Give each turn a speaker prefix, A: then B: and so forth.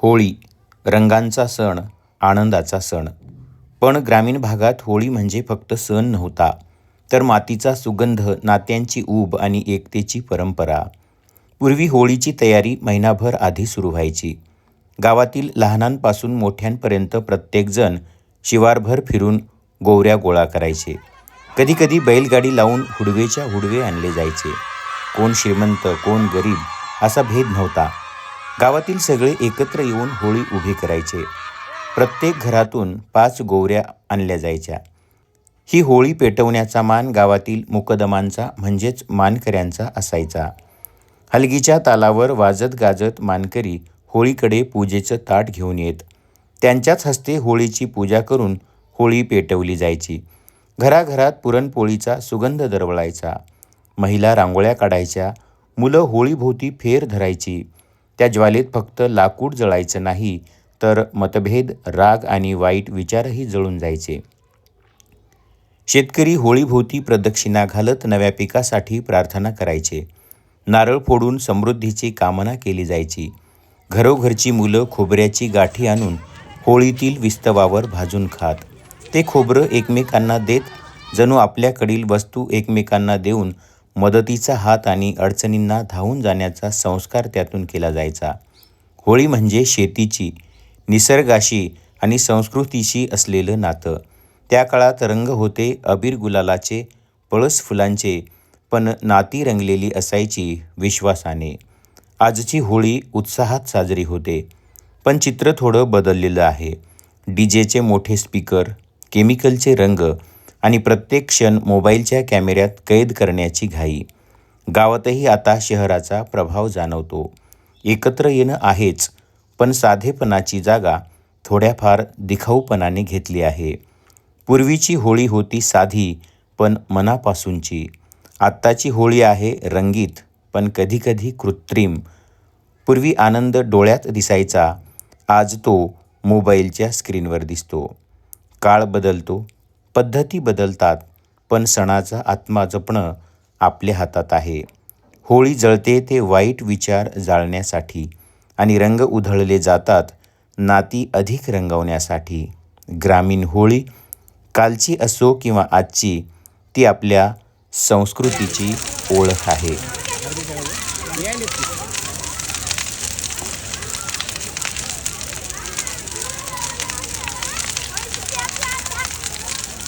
A: होळी रंगांचा सण, आनंदाचा सण. पण ग्रामीण भागात होळी म्हणजे फक्त सण नव्हता, तर मातीचा सुगंध, नात्यांची ऊब आणि एकतेची परंपरा. पूर्वी होळीची तयारी महिनाभर आधी सुरू व्हायची. गावातील लहानांपासून मोठ्यांपर्यंत प्रत्येकजण शिवारभर फिरून गोवऱ्या गोळा करायचे. कधीकधी बैलगाडी लावून हुडवेच्या हुडवे आणले जायचे. कोण श्रीमंत, कोण गरीब असा भेद नव्हता. गावातील सगळे एकत्र येऊन होळी उभी करायचे. प्रत्येक घरातून 5 गोवऱ्या आणल्या जायच्या. ही होळी पेटवण्याचा मान गावातील मुकदमांचा म्हणजेच मानकऱ्यांचा असायचा. हलगीच्या तालावर वाजत गाजत मानकरी होळीकडे पूजेचं ताट घेऊन येत. त्यांच्याच हस्ते होळीची पूजा करून होळी पेटवली जायची. घराघरात पुरणपोळीचा सुगंध दरवळायचा. महिला रांगोळ्या काढायच्या. मुलं होळीभोवती फेर धरायची. त्या ज्वालेत फक्त लाकूड जळायचं नाही, तर मतभेद, राग आणि वाईट विचारही जळून जायचे. शेतकरी होळीभोवती प्रदक्षिणा घालत नव्या पिकासाठी प्रार्थना करायचे. नारळ फोडून समृद्धीची कामना केली जायची. घरोघरची मुलं खोबऱ्याची गाठी आणून होळीतील विस्तवावर भाजून खात. ते खोबरं एकमेकांना देत, जणू आपल्याकडील वस्तू एकमेकांना देऊन मदतीचा हात आणि अडचणींना धावून जाण्याचा संस्कार त्यातून केला जायचा. होळी म्हणजे शेतीची, निसर्गाशी आणि संस्कृतीशी असलेलं नातं. त्या काळात रंग होते अबीर गुलालाचे, पळस फुलांचे, पण नाती रंगलेली असायची विश्वासाने. आजची होळी उत्साहात साजरी होते, पण चित्र थोडं बदललेलं आहे. डीजेचे मोठे स्पीकर, केमिकलचे रंग आणि प्रत्येक क्षण मोबाईलच्या कॅमेऱ्यात कैद करण्याची घाई. गावातही आता शहराचा प्रभाव जाणवतो. एकत्र येणं आहेच, पण साधेपणाची जागा थोड्याफार दिखाऊपणाने घेतली आहे. पूर्वीची होळी होती साधी पण मनापासूनची. आत्ताची होळी आहे रंगीत पण कधीकधी कृत्रिम. पूर्वी आनंद डोळ्यात दिसायचा, आज तो मोबाईलच्या स्क्रीनवर दिसतो. काळ बदलतो, पद्धती बदलतात, पण सणाचा आत्मा जपणं आपल्या हातात आहे. होळी जळते ते वाईट विचार जाळण्यासाठी आणि रंग उधळले जातात नाती अधिक रंगवण्यासाठी. ग्रामीण होळी कालची असो किंवा आजची, ती आपल्या संस्कृतीची ओळख आहे.